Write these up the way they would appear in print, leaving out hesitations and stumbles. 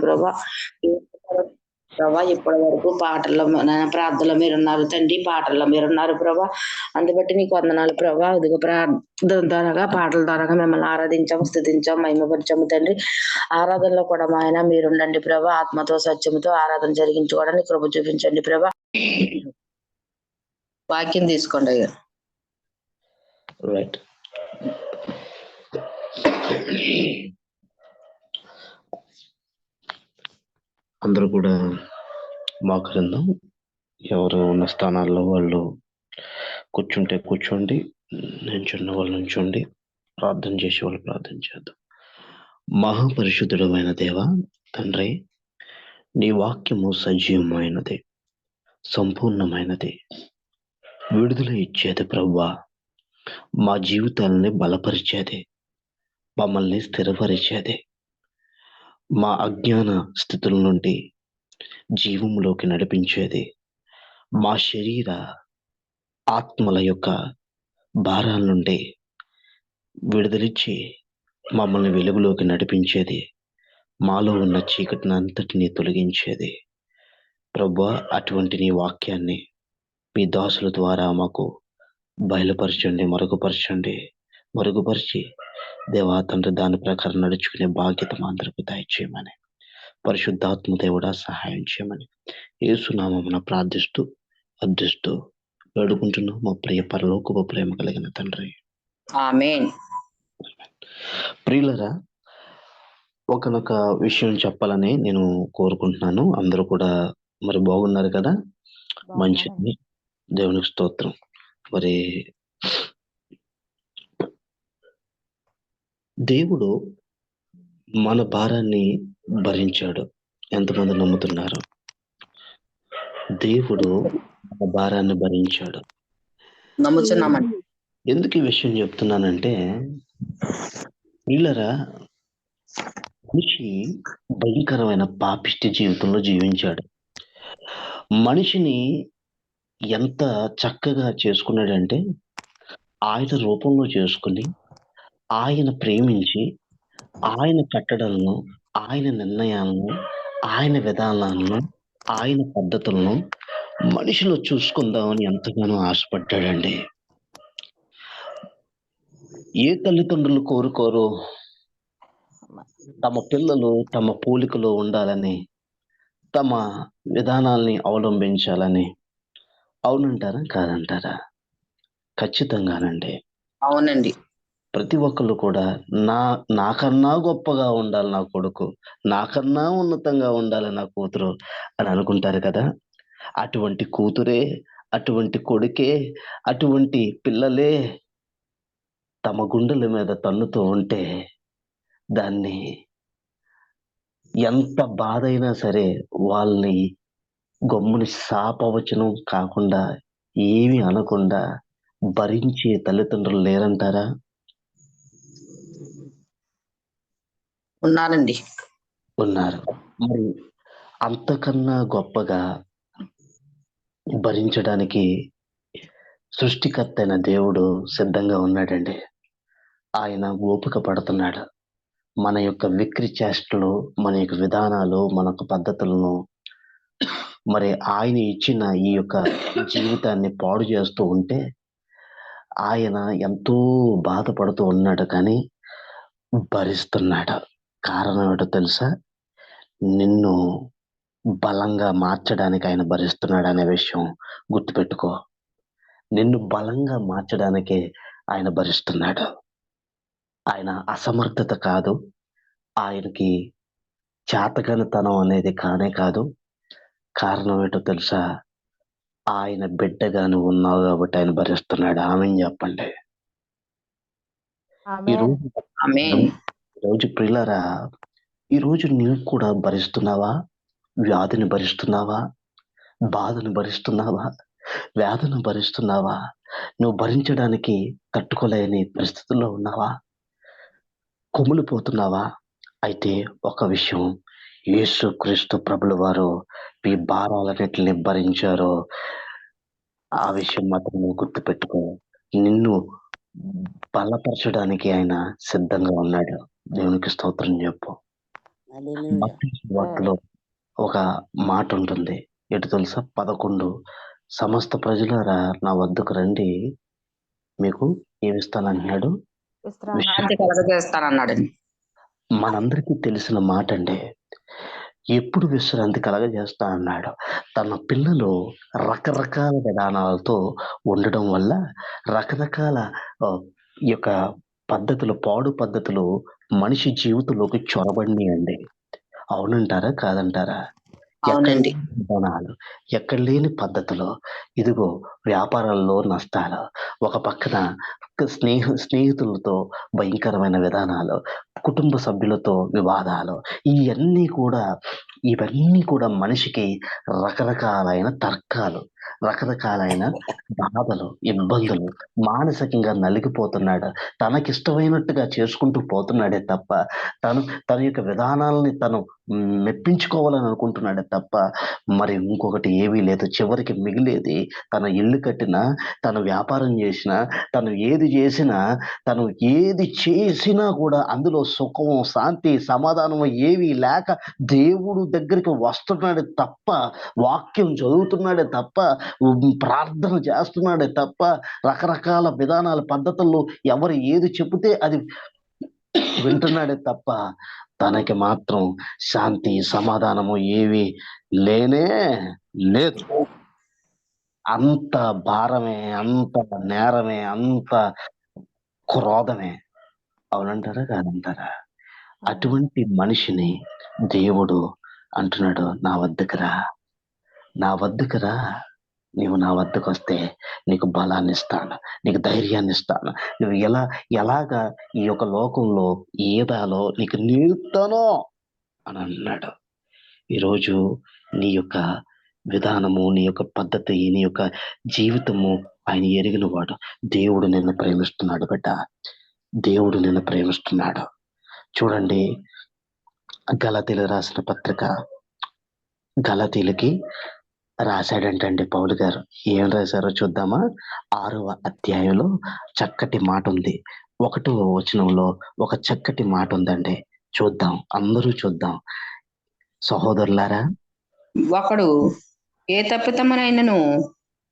ప్రభా ప్రభా ఇప్పటి వరకు పాటల్లో ప్రార్థనలో మీరున్నారు తండ్రి, పాటల్లో మీరున్నారు ప్రభా. అందుబట్టి నీకు వందనాలు ప్రభా. ఇదిగో ప్రార్థన ద్వారాగా పాటల ద్వారాగా మిమ్మల్ని ఆరాధించాము, స్థుతించాము, మహిమపరిచాము తండ్రి. ఆరాధనలో కూడా మా ఆయన మీరుండండి ప్రభా. ఆత్మతో సత్యముతో ఆరాధన జరిగించుకోవడానికి కృప చూపించండి ప్రభా. వాక్యం తీసుకోండి అయ్యా. రైట్. అందరూ కూడా మోకరిద్దాం. ఎవరు ఉన్న స్థానాల్లో వాళ్ళు కూర్చుంటే కూర్చోండి, నించున్న వాళ్ళు నుంచోండి, ప్రార్థన చేసే వాళ్ళు ప్రార్థన చేద్దాం. మహాపరిశుద్ధుడమైన దేవ తండ్రి, నీ వాక్యము సజీవమైనది, సంపూర్ణమైనది, విడుదల ఇచ్చేది ప్రభువా. మా జీవితాలని బలపరిచేది, మమ్మల్ని స్థిరపరిచేది, మా అజ్ఞాన స్థితుల నుండి జీవంలోకి నడిపించేది, మా శరీర ఆత్మల యొక్క భారాల నుండి విడుదలిచ్చి మమ్మల్ని వెలుగులోకి నడిపించేది, మాలో ఉన్న చీకటిని అంతటినీ తొలగించేది ప్రభువా. అటువంటి నీ వాక్యాన్ని మీ దాసుల ద్వారా మాకు బయలుపరచండి, మరుగుపరిచి దేవా తండ్రి దాని ప్రకారం నడుచుకునే బాధ్యత మా అందరికీ దయచేయమని, పరిశుద్ధాత్మ దేవుడా సహాయం చేయమని యేసునామమున ప్రార్థిస్తూ అర్థిస్తూ వేడుకుంటున్నాం మా ప్రియ పరలోకపు ప్రేమ కలిగిన తండ్రి, ఆమేన్. ప్రియులరా, ఒకనొక విషయం చెప్పాలని నేను కోరుకుంటున్నాను. అందరూ కూడా మరి బాగున్నారు కదా? మంచిది, దేవునికి స్తోత్రం. మరి దేవుడు మన భారాన్ని భరించాడు. ఎంతమంది నమ్ముతున్నారు? దేవుడు మన భారాన్ని భరించాడు. నమ్ముతున్నామండి. ఎందుకు ఈ విషయం చెప్తున్నానంటే, వీళ్ళరా మనిషి భయంకరమైన పాపిష్టి జీవితంలో జీవించాడు. మనిషిని ఎంత చక్కగా చేసుకున్నాడంటే, ఆయన రూపంలో చేసుకుని, ఆయన ప్రేమించి, ఆయన కట్టడలను, ఆయన నిర్ణయాలను, ఆయన విధానాలను, ఆయన పద్ధతులను మనిషిలో చూసుకుందామని ఎంతగానో ఆశపడ్డాడండి. ఏ తల్లిదండ్రులు కోరుకోరు తమ పిల్లలు తమ పోలికలో ఉండాలని, తమ విధానాల్ని అవలంబించాలని? అవునంటారా కాదంటారా? ఖచ్చితంగానండి. అవునండి. ప్రతి ఒక్కళ్ళు కూడా నాకన్నా గొప్పగా ఉండాలి నా కొడుకు, నాకన్నా ఉన్నతంగా ఉండాలి నా కూతురు అని అనుకుంటారు కదా. అటువంటి కూతురే, అటువంటి కొడుకే, అటువంటి పిల్లలే తమ గుండెల మీద తన్నుతూ ఉంటే దాన్ని ఎంత బాధ అయినా సరే వాళ్ళని గమ్ముని శాపవచనం కాకుండా ఏమీ అనకుండా భరించే తల్లిదండ్రులు లేరంటారా? ఉన్నారండి, ఉన్నారు. మరి అంతకన్నా గొప్పగా భరించడానికి సృష్టికర్త అయిన దేవుడు సిద్ధంగా ఉన్నాడండి. ఆయన ఓపిక పడుతున్నాడు. మన యొక్క విక్రి చేష్టలు, మన యొక్క విధానాలు, మన యొక్క పద్ధతులను, మరి ఆయన ఇచ్చిన ఈ యొక్క జీవితాన్ని పాడు చేస్తూ ఉంటే ఆయన ఎంతో బాధపడుతూ ఉన్నాడు, కానీ భరిస్తున్నాడు. కారణం ఏంటో తెలుసా? నిన్ను బలంగా మార్చడానికి ఆయన భరిస్తున్నాడు అనే విషయం గుర్తుపెట్టుకో. నిన్ను బలంగా మార్చడానికే ఆయన భరిస్తున్నాడు. ఆయన అసమర్థత కాదు, ఆయనకి చేతగానితనం అనేది కానే కాదు. కారణం ఏంటో తెలుసా? ఆయన బిడ్డగాను ఉన్నావు కాబట్టి ఆయన భరిస్తున్నాడు. ఆమేన్ చెప్పండి. ఈరోజు ప్రియులారా, ఈరోజు నీవు కూడా భరిస్తున్నావా? వ్యాధిని భరిస్తున్నావా? బాధను భరిస్తున్నావా? వేదన భరిస్తున్నావా? నువ్వు భరించడానికి తట్టుకోలేని పరిస్థితుల్లో ఉన్నావా? కుమిలిపోతున్నావా? అయితే ఒక విషయం, యేసుక్రీస్తు ప్రభుల వారు ఈ భారాలన్నిటిని భరించారు. ఆ విషయం మాత్రం నువ్వు గుర్తుపెట్టుకో. నిన్ను బలపరచడానికి ఆయన సిద్ధంగా ఉన్నాడు. దేవునికి స్తోత్రం చెప్పు. హల్లెలూయా. మత్తయి వార్తలో ఒక మాట ఉంటుంది. ఎటు తెలుసా? 11 సమస్త ప్రజలారా నా వద్దకు రండి, మీకు ఏమిస్తానంటున్నాడు? విశ్రాంతి. శాంతి కలగజేస్తానన్నాడండి. మనందరికీ తెలిసిన మాట అండి. ఎప్పుడు విశ్రాంతి కలగజేస్తా అన్నాడు? తన పిల్లలు రకరకాల విధానాలతో ఉండడం వల్ల రకరకాల ఈ యొక్క పద్ధతులు, పాడు పద్ధతులు మనిషి జీవితంలోకి చొరబడినాయండి. అవునంటారా? కాదంటారా? ఎక్కడ అవునండి. లేని విధానాలు, ఎక్కడ లేని పద్ధతులు. ఇదిగో వ్యాపారాల్లో నష్టాలు. ఒక పక్కన స్నేహితులతో భయంకరమైన విధానాలు, కుటుంబ సభ్యులతో వివాదాలు. ఇవన్నీ కూడా మనిషికి రకరకాలైన తర్కాలు, రకరకాలైన బాధలు, ఇబ్బందులు, మానసికంగా నలిగిపోతున్నాడు. తనకిష్టమైనట్టుగా చేసుకుంటూ పోతున్నాడే తప్ప, తన యొక్క విధానాలని తను మెప్పించుకోవాలని అనుకుంటున్నాడే తప్ప మరి ఇంకొకటి ఏమీ లేదు. చివరికి మిగిలేది తను ఇల్లు కట్టినా, తను వ్యాపారం చేసినా, తను ఏది చేసినా కూడా అందులో సుఖము, శాంతి, సమాధానము ఏమీ లేక దేవుడు దగ్గరికి వస్తున్నాడే తప్ప, వాక్యం చదువుతున్నాడే తప్ప, ప్రార్థన చేస్తున్నాడే తప్ప, రకరకాల విధానాల పద్ధతుల్లో ఎవరు ఏది చెబితే అది వింటున్నాడే తప్ప తనకి మాత్రం శాంతి, సమాధానము ఏవి లేనే లేదు. అంత భారమే, అంత నేరమే, అంత క్రోధమే. అవునంటారా? కాదంటారా? అటువంటి మనిషిని దేవుడు అంటున్నాడు, నా వద్దకు రా, నా వద్దకు రా. నీవు నా వద్దకొస్తే నీకు బలాన్నిస్తాను, నీకు ధైర్యాన్నిస్తాను. నువ్వు ఎలాగా ఈ యొక్క లోకంలో ఈదాలో నీకు నేర్పుతాను అని అన్నాడు. ఈరోజు నీ యొక్క విధానము, నీ యొక్క పద్ధతి, నీ యొక్క జీవితము ఆయన ఎరిగినవాడు. దేవుడు నిన్ను ప్రేమిస్తున్నాడు బిడ్డ. దేవుడు నిన్ను ప్రేమిస్తున్నాడు. చూడండి, గలాతీయులకు రాసిన పత్రిక, గలాతీయులకి రాశాడంటండి పౌలు గారు. ఏం రాశారో చూద్దామా? 6వ అధ్యాయంలో చక్కటి మాట ఉంది. 1వ వచనంలో ఒక చక్కటి మాట ఉందండి. చూద్దాం, అందరూ చూద్దాం. సహోదరులారా, ఒకడు ఏ తప్పితమునైనను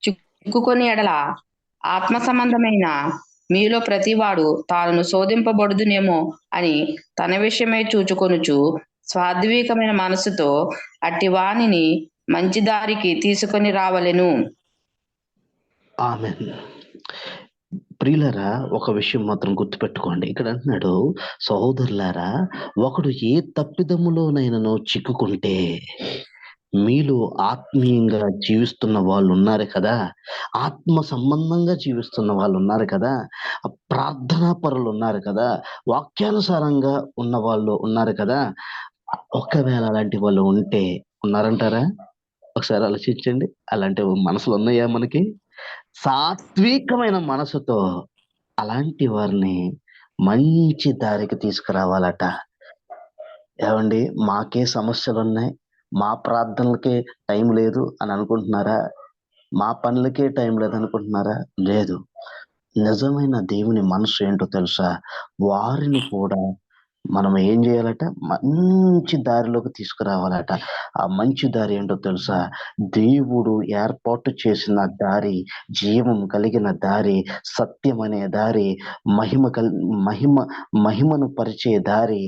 చిక్కుకొని ఎడల ఆత్మ సంబంధమైన మీలో ప్రతివాడు తాను శోధింపబడుదునేమో అని తన విషయమై చూచుకొనుచు స్వాద్వీకమైన మనసుతో అట్టి వానిని మంచి దారికి తీసుకొని రావలెను. ఆమేన్. ప్రియులారా, ఒక విషయం మాత్రం గుర్తుపెట్టుకోండి. ఇక్కడ అంటున్నాడు, సహోదరులారా, ఒకడు ఏ తప్పిదములోనైనను చిక్కుకుంటే, మీలో ఆత్మీయంగా జీవిస్తున్న వాళ్ళు ఉన్నారు కదా, ఆత్మ సంబంధంగా జీవిస్తున్న వాళ్ళు ఉన్నారు కదా, ప్రార్థనా పరులు ఉన్నారు కదా, వాక్యానుసారంగా ఉన్న వాళ్ళు ఉన్నారు కదా. ఒకవేళ అలాంటి వాళ్ళు ఉంటే, ఉన్నారంటారా? ఒకసారి ఆలోచించండి. అలాంటి మనసులు ఉన్నాయా మనకి? సాత్వికమైన మనసుతో అలాంటి వారిని మంచి దారికి తీసుకురావాలట. ఏవండి, మాకే సమస్యలున్నాయి, మా ప్రార్థనలకే టైం లేదు అని అనుకుంటున్నారా? మా పనులకే టైం లేదనుకుంటున్నారా? లేదు. నిజమైన దేవుని మనసు ఏంటో తెలుసా? వారిని కూడా మనం ఏం చేయాలట? మంచి దారిలోకి తీసుకురావాలట. ఆ మంచి దారి ఏంటో తెలుసా? దేవుడు ఏర్పాటు చేసిన దారి, జీవం కలిగిన దారి, సత్యం అనే దారి, మహిమను పరిచే దారి,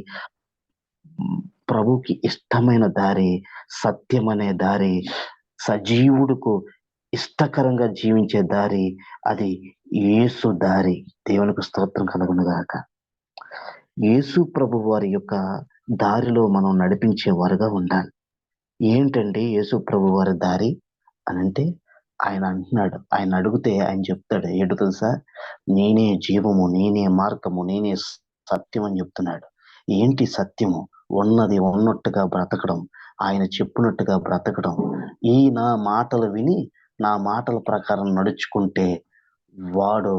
ప్రభుకి ఇష్టమైన దారి, సత్యం అనే దారి, సజీవుడుకు ఇష్టకరంగా జీవించే దారి, అది యేసు దారి. దేవునికి స్తోత్రం కలుగునుగాక. యేసు ప్రభు వారి యొక్క దారిలో మనం నడిపించే వారుగా ఉండాలి. ఏంటండి యేసు ప్రభు వారి దారి అనంటే, ఆయన అంటున్నాడు, ఆయన అడిగితే ఆయన చెప్తాడు. ఏంటో తెలుసా? నేనే జీవము, నేనే మార్గము, నేనే సత్యం అని చెప్తున్నాడు. ఏంటి సత్యము? ఉన్నది ఉన్నట్టుగా బ్రతకడం, ఆయన చెప్పినట్టుగా బ్రతకడం. ఈ నా మాటలు విని నా మాటల ప్రకారం నడుచుకుంటే వాడు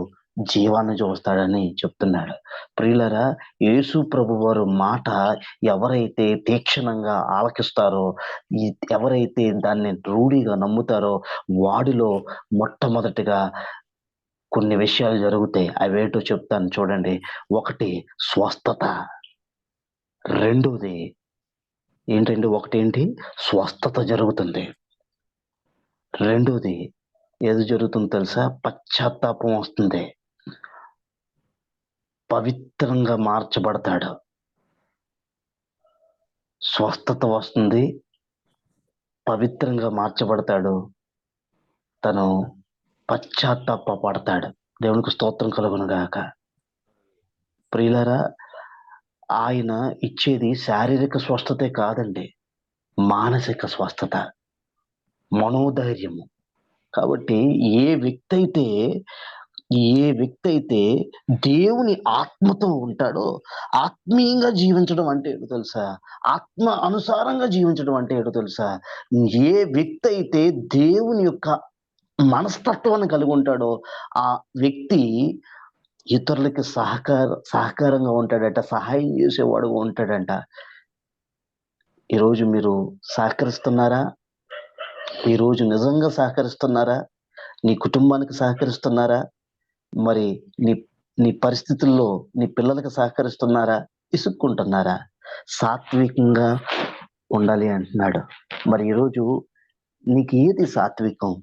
జీవాన్ని చూస్తాడని చెప్తున్నాడు. ప్రియులారా, యేసు ప్రభు వారు మాట ఎవరైతే తీక్షణంగా ఆలకిస్తారో, ఎవరైతే దాన్ని రూఢిగా నమ్ముతారో, వాడిలో మొట్టమొదటిగా కొన్ని విషయాలు జరుగుతాయి. అవేంటో చెప్తాను చూడండి. 1 స్వస్థత, 2ది ఏంటంటే ఒకటేంటి, స్వస్థత జరుగుతుంది. రెండోది ఏది జరుగుతుందో తెలుసా? పశ్చాత్తాపం వస్తుంది. పవిత్రంగా మార్చబడతాడు. స్వస్థత వస్తుంది, పవిత్రంగా మార్చబడతాడు, తను పశ్చాత్తాపడతాడు. దేవునికి స్తోత్రం కలుగును గాక. ప్రియులారా, ఆయన ఇచ్చేది శారీరక స్వస్థతే కాదండి, మానసిక స్వస్థత, మనోధైర్యము. కాబట్టి ఏ వ్యక్తి అయితే దేవుని ఆత్మతో ఉంటాడో, ఆత్మీయంగా జీవించడం అంటే ఏంటో తెలుసా? ఆత్మ అనుసారంగా జీవించడం అంటే ఏంటో తెలుసా? ఏ వ్యక్తి అయితే దేవుని యొక్క మనస్తత్వాన్ని కలిగి ఉంటాడో, ఆ వ్యక్తి ఇతరులకి సహకారంగా ఉంటాడట, సహాయం చేసేవాడుగా ఉంటాడంట. ఈరోజు మీరు సహకరిస్తున్నారా? ఈరోజు నిజంగా సహకరిస్తున్నారా? నీ కుటుంబానికి సహకరిస్తున్నారా? మరి నీ నీ పరిస్థితుల్లో నీ పిల్లలకి సహకరిస్తున్నారా? ఇసుక్కుంటున్నారా? సాత్వికంగా ఉండాలి అంటున్నాడు. మరి ఈరోజు నీకు ఏది సాత్వికం?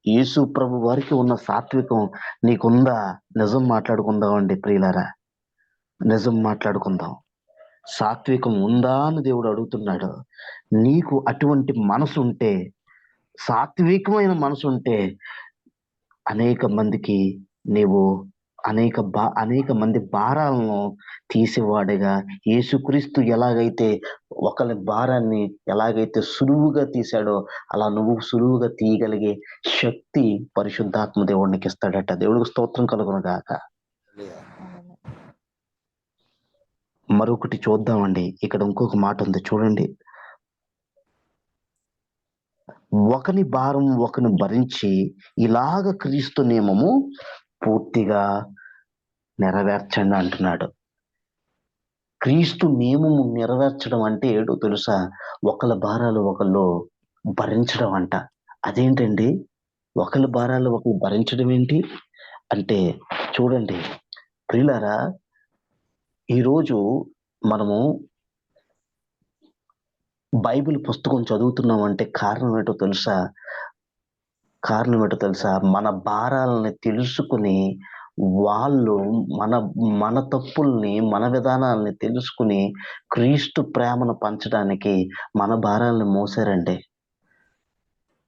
యేసు ప్రభు వారికి ఉన్న సాత్వికం నీకుందా? నిజం మాట్లాడుకుందాం అండి ప్రియులారా. నిజం మాట్లాడుకుందాం. సాత్వికం ఉందా అని దేవుడు అడుగుతున్నాడు. నీకు అటువంటి మనసుంటే, సాత్వికమైన మనసుంటే, అనేక మందికి నీవు అనేక మంది భారాలను తీసేవాడిగా, యేసుక్రీస్తు ఎలాగైతే ఒకరి భారాన్ని ఎలాగైతే సులువుగా తీశాడో, అలా నువ్వు సులువుగా తీయగలిగే శక్తి పరిశుద్ధాత్మ దేవుడు నీకు ఇస్తాడట. దేవుడికి స్తోత్రం కలుగును గాక. మరొకటి చూద్దామండి. ఇక్కడ ఇంకొక మాట ఉంది చూడండి. ఒకని భారం ఒకని భరించి ఇలాగ క్రీస్తు నియమము పూర్తిగా నెరవేర్చండి అంటున్నాడు. క్రీస్తు నియమము నెరవేర్చడం అంటే ఏంటో తెలుసా? ఒకళ్ళ భారాలు ఒకళ్ళు భరించడం అంట. అదేంటండి? ఒకళ్ళ భారాలు ఒకళ్ళు భరించడం ఏంటి అంటే, చూడండి ప్రియులారా, ఈరోజు మనము బైబిల్ పుస్తకం చదువుతున్నామంటే కారణం ఏంటో తెలుసా? మన భారాలని తెలుసుకుని, వాళ్ళు మన తప్పుల్ని, మన విధానాల్ని తెలుసుకుని క్రీస్తు ప్రేమను పంచడానికి మన భారాలను మోసారండి.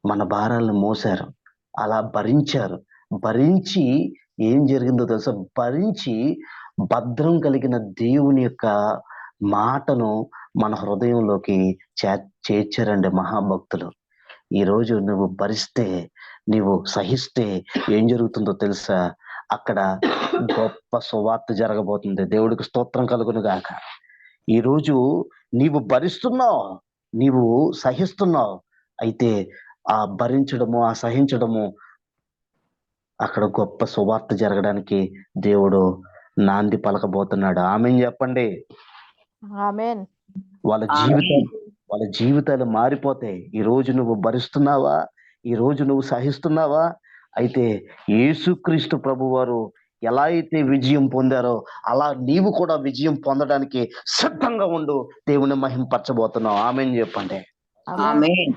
మన భారాలను మోసారు. అలా భరించారు. భరించి ఏం జరిగిందో తెలుసా? భరించి భద్రం కలిగిన దేవుని యొక్క మాటను మన హృదయంలోకి చేర్చారండి మహాభక్తులు. ఈరోజు నువ్వు భరిస్తే, నీవు సహిస్తే ఏం జరుగుతుందో తెలుసా? అక్కడ గొప్ప సువార్త జరగబోతుంది. దేవుడికి స్తోత్రం కలుగును గాక. ఈరోజు నీవు భరిస్తున్నావు, నీవు సహిస్తున్నావు. అయితే ఆ భరించడము, ఆ సహించడము, అక్కడ గొప్ప సువార్త జరగడానికి దేవుడు నాంది పలకబోతున్నాడు. ఆమేన్ చెప్పండి. ఆమేన్. వాళ్ళ జీవితాలు మారిపోతాయి. ఈరోజు నువ్వు భరిస్తున్నావా? ఈరోజు నువ్వు సహిస్తున్నావా? అయితే యేసుక్రీస్తు ప్రభువారు ఎలా అయితే విజయం పొందారో, అలా నీవు కూడా విజయం పొందడానికి సిద్ధంగా ఉండు. దేవుని మహింపరచబోతున్నావు. ఆమేన్ చెప్పండి. ఆమేన్.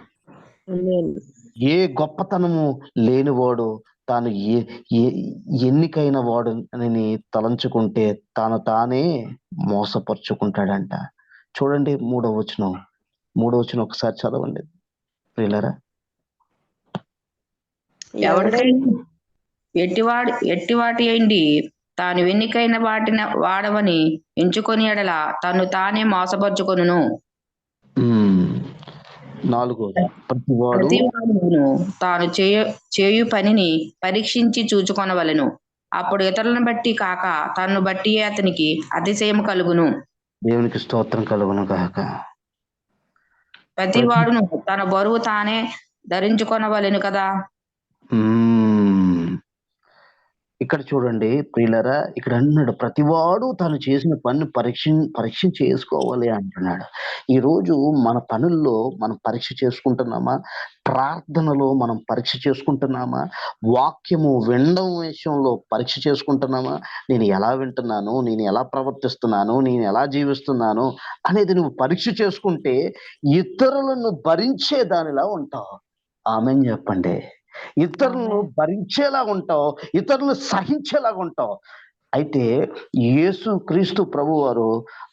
ఏ గొప్పతనము లేనివాడు తాను ఎన్నికైన వాడు అని తలంచుకుంటే తాను తానే మోసపరుచుకుంటాడంట. చూడండి మూడో వచనం ఒకసారి చదవండి ప్రియులారా. ఎవరికైనా ఎట్టివాటి అయింది తాను ఎన్నికైన వాడవని ఎంచుకొని ఎడల తను తానే మోసపరుచుకొనును. నాలుగోది, ప్రతివాడు తాను చేయు పనిని పరీక్షించి చూచుకొనవలెను. అప్పుడు ఇతరులను బట్టి కాక తన్ను బట్టి అతనికి అతిశయం కలుగును. దేవునికి స్తోత్రం కలుగును గాక. ప్రతివాడును తన బరువు తానే ధరించుకొనవలెను కదా. ఇక్కడ చూడండి ప్రియులరా, ఇక్కడ అన్నాడు ప్రతివాడు తను చేసిన పనిని పరీక్ష చేసుకోవాలి అంటున్నాడు. ఈరోజు మన పనుల్లో మనం పరీక్ష చేసుకుంటున్నామా? ప్రార్థనలో మనం పరీక్ష చేసుకుంటున్నామా? వాక్యము వినడం విషయంలో పరీక్ష చేసుకుంటున్నామా? నేను ఎలా వింటున్నాను, నేను ఎలా ప్రవర్తిస్తున్నాను, నేను ఎలా జీవిస్తున్నాను అనేది నువ్వు పరీక్ష చేసుకుంటే ఇతరులను భరించే దానిలా ఉంటావు. ఆమేన్ చెప్పండి. ఇతరులను ఆమేన్. భరించేలా ఉంటావు, ఇతరులను సహించేలాగా ఉంటావు. అయితే యేసు క్రీస్తు ప్రభువారు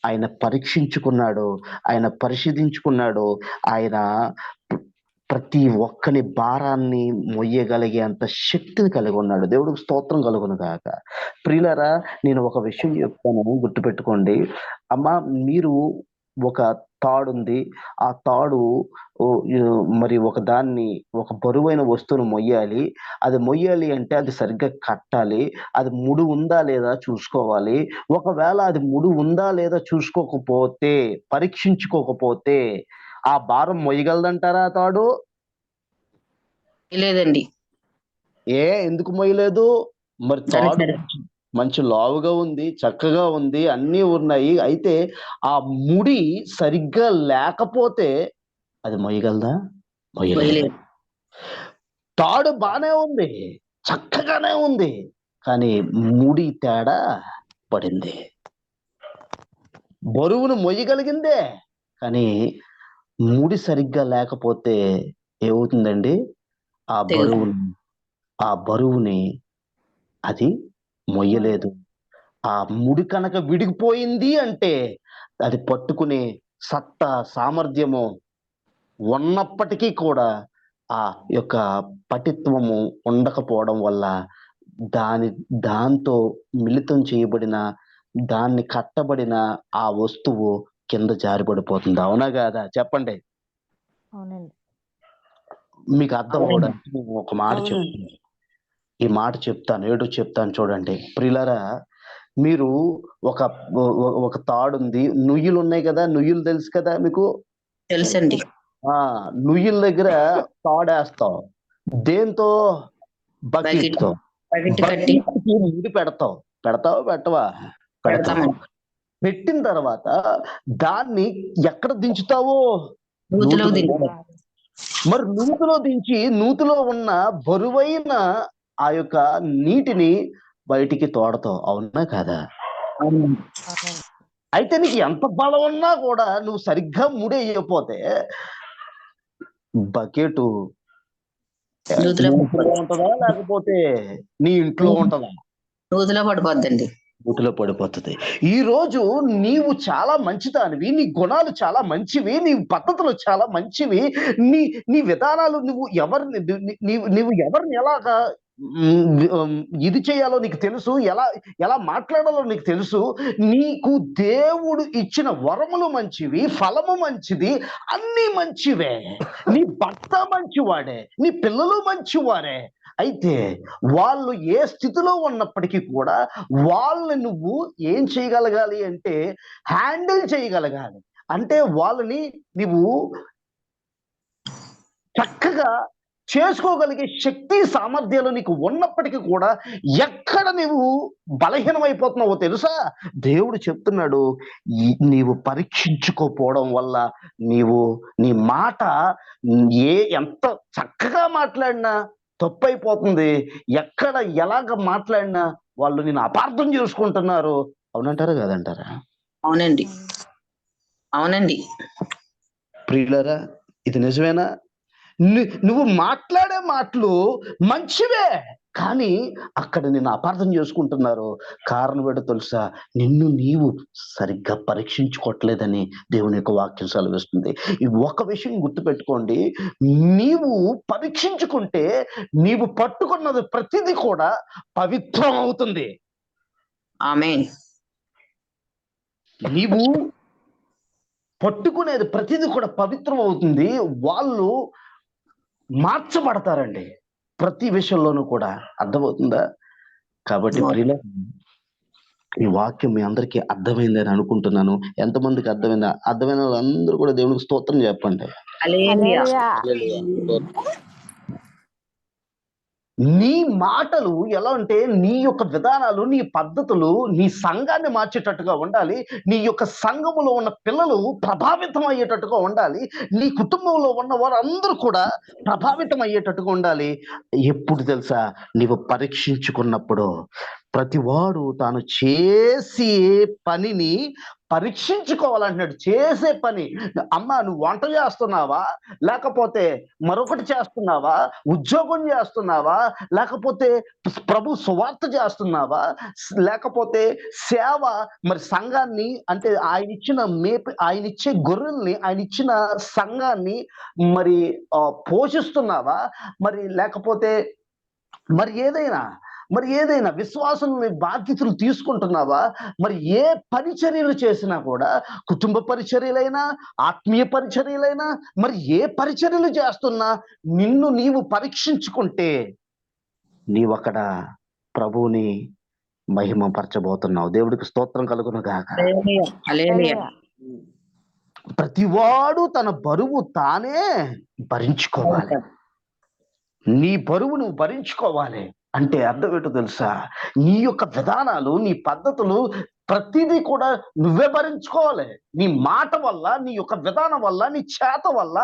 ఆయన పరీక్షించుకున్నాడు, ఆయన పరిశీలించుకున్నాడు. ఆయన ప్రతి ఒక్కని భారాన్ని మొయ్యగలిగే అంత శక్తిని కలిగి ఉన్నాడు. దేవుడికి స్తోత్రం కలుగును గాక. ప్రియులారా, నేను ఒక విషయం చెప్తాను, గుర్తుపెట్టుకోండి. అమ్మా, మీరు ఒక తాడుంది. ఆ తాడు మరి ఒక బరువైన వస్తువును మొయ్యాలి. అది మొయ్యాలి అంటే అది సరిగ్గా కట్టాలి. అది ముడి ఉందా లేదా చూసుకోవాలి. ఒకవేళ అది ముడి ఉందా లేదా చూసుకోకపోతే, పరీక్షించుకోకపోతే ఆ భారం మొయ్యగలదంటారా ఆ తాడు? లేదండి. ఎందుకు మొయ్యలేదు? మరి దానికి తాడు సరే మంచి లావుగా ఉంది, చక్కగా ఉంది, అన్నీ ఉన్నాయి. అయితే ఆ ముడి సరిగ్గా లేకపోతే అది మొయ్యగలదా? మొయ్యలేదు. మొయ్యలేదు. తాడు బానే ఉంది, చక్కగానే ఉంది, కానీ ముడి తేడా పడింది. బరువును మొయ్యగలిగిందే, కానీ ముడి సరిగ్గా లేకపోతే ఏమవుతుందండి? ఆ తెగులు. బరువుని అది మొయ్యలేదు. ఆ ముడి కనుక విడిగిపోయింది అంటే అది పట్టుకునే సత్తా, సామర్థ్యము ఉన్నప్పటికీ కూడా ఆ యొక్క పటిత్వము ఉండకపోవడం వల్ల దాంతో మిళితం చేయబడిన, దాన్ని కట్టబడిన ఆ వస్తువు కింద జారిపడిపోతుంది. అవునా కాదా? చెప్పండి. అవునండి. మీకు అర్థం అవునండి. అవడానికి నేను ఒక మాట చెప్తాను. ఈ మాట చెప్తాను, ఏడో చెప్తాను చూడండి. ప్రియులారా, మీరు ఒక తాడుంది, నుయ్యులు ఉన్నాయి కదా, నుయ్యులు తెలుసు కదా మీకు? తెలుసండి. నుయ్యుల దగ్గర తాడేస్తావు. దేంతో? బకెట్ బకెట్‌తో. బకెట్ కట్టి బకెట్‌కి ముడి పెడతావు. పెడతావా? పెట్టవా? పెడతావు. పెడతామండి. పెట్టిన తర్వాత దాన్ని ఎక్కడ దించుతావు? నూతిలోకి నూతిలో. దించుతాం. మరి నూతిలో దించి నూతిలో ఉన్న బరువైన ఆ యొక్క నీటిని బయటికి తోడతావు. అవునా కాదా? అవునండి. అవునండి. అయితే నీకు ఎంత బలం ఉన్నా కూడా నువ్వు సరిగ్గా ముడేయకపోతే బకెటు నూతిలో నూతిలో ఉంటదా? లేకపోతే నీ ఇంట్లో ఉంటదా? నూతిలో పడిపోద్దండి. నూతిలో పడిపోతది. ఈరోజు నీవు చాలా మంచిదానివి, నీ గుణాలు చాలా మంచివి, నీ పద్ధతులు చాలా మంచివి, నీ నీ విధానాలు నువ్వు ఎవరిని ఎలాగా ఇది చేయాలో నీకు తెలుసు, ఎలా ఎలా మాట్లాడాలో నీకు తెలుసు. నీకు దేవుడు ఇచ్చిన వరములు మంచివి, ఫలము మంచిది, అన్నీ మంచివే. నీ భర్త మంచివాడే, నీ పిల్లలు మంచివారే. అయితే వాళ్ళు ఏ స్థితిలో ఉన్నప్పటికీ కూడా వాళ్ళని నువ్వు ఏం చేయగలగాలి అంటే హ్యాండిల్ చేయగలగాలి. అంటే వాళ్ళని నువ్వు చక్కగా చేసుకోగలిగే శక్తి, సామర్థ్యాలు నీకు ఉన్నప్పటికీ కూడా ఎక్కడ నువ్వు బలహీనమైపోతున్నావో తెలుసా? దేవుడు చెప్తున్నాడు, నీవు పరీక్షించుకోపోవడం వల్ల నీ మాట ఎంత చక్కగా మాట్లాడినా తప్పైపోతుంది. ఎక్కడ ఎలాగ మాట్లాడినా వాళ్ళు నిన్ను అపార్థం చేసుకుంటున్నారు. అవునంటారా కాదంటారా? అవునండి. అవునండి. ప్రియులారా, ఇది నిజమేనా? నువ్వు మాట్లాడే మాటలు మంచివే, కానీ అక్కడ నిన్ను అపార్థం చేసుకుంటున్నారు. కారణం ఏంటో తెలుసా? నిన్ను నీవు సరిగ్గా పరీక్షించుకోవట్లేదని దేవుని యొక్క వాక్యం సెలవిస్తుంది. ఈ ఒక విషయం గుర్తుపెట్టుకోండి, నీవు పరీక్షించుకుంటే నీవు పట్టుకున్నది ప్రతిదీ కూడా పవిత్రం అవుతుంది. ఆమేన్. నీవు పట్టుకునేది ప్రతిదీ కూడా పవిత్రం అవుతుంది. వాళ్ళు మార్చబడతారండి ప్రతి విషయంలోనూ కూడా. అర్థమవుతుందా? కాబట్టి ప్రియుల, ఈ వాక్యం మీ అందరికీ అర్థమైందని అనుకుంటున్నాను. ఎంతమందికి అర్థమైందా? అర్థమైన వాళ్ళందరూ కూడా దేవునికి స్తోత్రం చెప్పండి. హల్లెలూయా. హల్లెలూయా. నీ మాటలు ఎలా అంటే నీ యొక్క విధానాలు, నీ పద్ధతులు నీ సంఘాన్ని మార్చేటట్టుగా ఉండాలి. నీ యొక్క సంఘములో ఉన్న పిల్లలు ప్రభావితం అయ్యేటట్టుగా ఉండాలి. నీ కుటుంబంలో ఉన్న వారందరూ కూడా ప్రభావితం అయ్యేటట్టుగా ఉండాలి. ఎప్పుడు తెలుసా? నీవు పరీక్షించుకున్నప్పుడు. ప్రతివాడు తాను చేసే పనిని పరీక్షించుకోవాలంటున్నాడు. చేసే పని. అమ్మా, నువ్వు వంట చేస్తున్నావా, లేకపోతే మరొకటి చేస్తున్నావా, ఉద్యోగం చేస్తున్నావా, లేకపోతే ప్రభు సువార్త చేస్తున్నావా, లేకపోతే సేవ, మరి సంఘాన్ని అంటే ఆయన ఇచ్చే గొర్రెల్ని, ఆయన ఇచ్చిన సంఘాన్ని మరి పోషిస్తున్నావా, మరి లేకపోతే మరి ఏదైనా విశ్వాసులని బాధ్యతలు తీసుకుంటున్నావా? మరి ఏ పరిచర్యలు చేసినా కూడా, కుటుంబ పరిచర్యలైనా, ఆత్మీయ పరిచర్యలైనా, మరి ఏ పరిచర్యలు చేస్తున్నా నిన్ను నీవు పరీక్షించుకుంటే నీవక్కడ ప్రభువుని మహిమపరచబోతున్నావు. దేవుడికి స్తోత్రం కలుగును గాక. హల్లెలూయా, హల్లెలూయా. ప్రతివాడు తన బరువు తానే భరించుకోవాలి. నీ బరువు నువ్వు భరించుకోవాలి అంటే అర్థం ఏంటో తెలుసా? నీ యొక్క విధానాలు, నీ పద్ధతులు ప్రతిదీ కూడా నువ్వే భరించుకోవాలి. నీ మాట వల్ల, నీ యొక్క విధానం వల్ల, నీ చేత వల్ల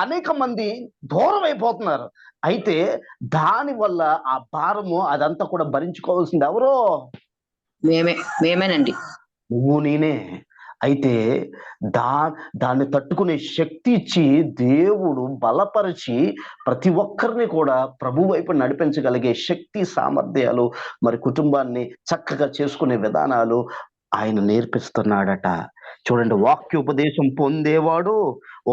అనేక మంది దూరం అయిపోతున్నారు. అయితే దాని వల్ల ఆ భారము అదంతా కూడా భరించుకోవాల్సింది ఎవరో? మేమేనండి. నువ్వు నేనే. అయితే దాన్ని తట్టుకునే శక్తి ఇచ్చి దేవుడు బలపరిచి ప్రతి ఒక్కరిని కూడా ప్రభు వైపు నడిపించగలిగే శక్తి, సామర్థ్యాలు, మరి కుటుంబాన్ని చక్కగా చేసుకునే విధానాలు ఆయన నేర్పిస్తున్నాడట. చూడండి, వాక్య ఉపదేశం పొందేవాడు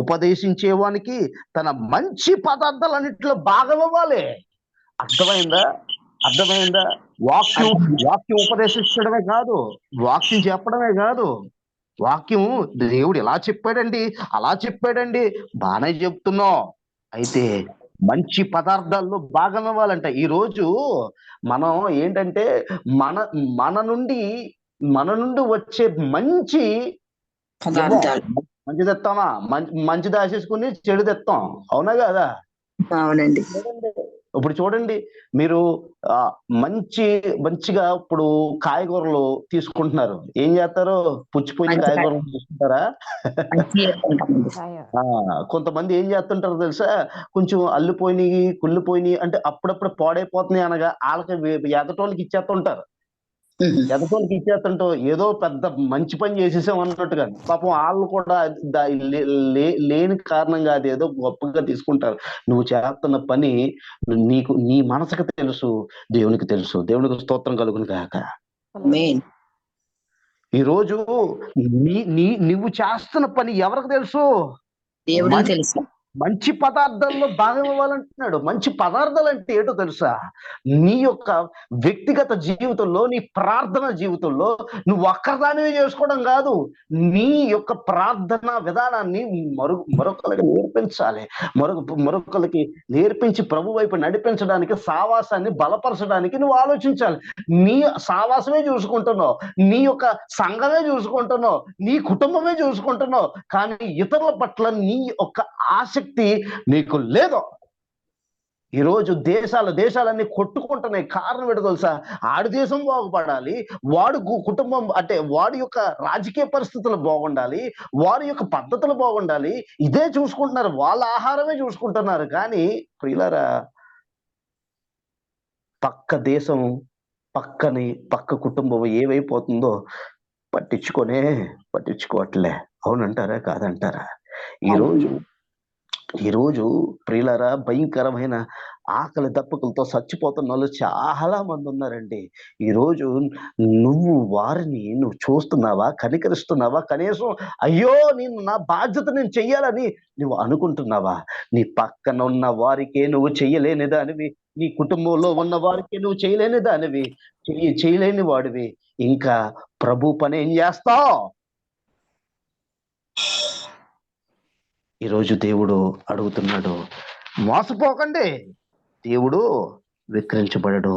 ఉపదేశించేవానికి తన మంచి పదార్థాలన్నింటిలో భాగం ఇవ్వాలి. అర్థమైందా? వాక్యం ఉపదేశించడమే కాదు, వాక్యం చెప్పడమే కాదు. వాక్యం దేవుడు ఇలా చెప్పాడండి, అలా చెప్పాడండి, బాగానే చెప్తున్నావు. అయితే మంచి పదార్థాల్లో భాగం ఇవ్వాలంట. ఈ రోజు మనం ఏంటంటే మన నుండి వచ్చే మంచి తెస్తామా? మంచి దాచేసుకుని చెడు తెస్తాం. అవునా కదా? అవునండి. ఇప్పుడు చూడండి, మీరు మంచిగా ఇప్పుడు కాయగూరలు తీసుకుంటున్నారు. ఏం చేస్తారు? పుచ్చిపోయిన కాయగూరలు తీసుకుంటారా? కొంతమంది ఏం చేస్తుంటారో తెలుసా? కొంచెం అల్లిపోయినాయి, కుళ్ళిపోయినాయి అంటే అప్పుడప్పుడు పాడైపోతున్నాయి అనగా వాళ్ళకి ఎదటోళ్ళకి ఇచ్చేస్తుంటారు. ఏదో పెద్ద మంచి పని చేసేసాం అన్నట్టుగా. పాపం వాళ్ళు కూడా లేని కారణంగా అది ఏదో గొప్పగా తీసుకుంటారు. నువ్వు చేస్తున్న పని నీ మనసుకు తెలుసు, దేవునికి తెలుసు. దేవునికి స్తోత్రం కలుగును గాక. ఈ రోజు నువ్వు చేస్తున్న పని ఎవరికి తెలుసు? దేవుడికి తెలుసు. మంచి పదార్థాల్లో భాగం ఇవ్వాలంటున్నాడు. మంచి పదార్థాలు అంటే ఏంటో తెలుసా? నీ యొక్క వ్యక్తిగత జీవితంలో, నీ ప్రార్థన జీవితంలో నువ్వు ఒక్కదానివే చేసుకోవడం కాదు, నీ యొక్క ప్రార్థన విధానాన్ని మరొకరికి నేర్పించాలి. మరొకరికి నేర్పించి ప్రభు వైపు నడిపించడానికి, సావాసాన్ని బలపరచడానికి నువ్వు ఆలోచించాలి. నీ సావాసమే చూసుకుంటున్నావు, నీ యొక్క సంఘమే చూసుకుంటున్నావు, నీ కుటుంబమే చూసుకుంటున్నావు, కానీ ఇతరుల పట్ల నీ యొక్క ఆసక్తి నీకు లేదు. ఈరోజు దేశాలన్నీ కొట్టుకుంటున్నాయి. కారణం ఏంటో తెలుసా? ఆడి దేశం బాగుపడాలి, వాడు కుటుంబం అంటే వాడి యొక్క రాజకీయ పరిస్థితులు బాగుండాలి, వారి యొక్క పద్ధతులు బాగుండాలి. ఇదే చూసుకుంటున్నారు, వాళ్ళ ఆహారమే చూసుకుంటున్నారు. కానీ ప్రియులారా, పక్క దేశం, పక్క కుటుంబం ఏమైపోతుందో పట్టించుకోవట్లే. అవునంటారా కాదంటారా? ఈరోజు ప్రియులారా, భయంకరమైన ఆకలి దప్పులతో చచ్చిపోతున్న వాళ్ళు చాలా మంది ఉన్నారండి. ఈరోజు నువ్వు వారిని చూస్తున్నావా, కనికరిస్తున్నావా? కనీసం అయ్యో నా బాధ్యత నేను చెయ్యాలని నువ్వు అనుకుంటున్నావా? నీ పక్కన ఉన్న వారికే నువ్వు చెయ్యలేని దానివి, నీ కుటుంబంలో ఉన్న వారికి నువ్వు చేయలేని దానివి, చేయలేని వాడివి, ఇంకా ప్రభు పని ఏం చేస్తావు? ఈరోజు దేవుడు అడుగుతున్నాడు, మోసపోకండి. దేవుడు విక్రించబడడు.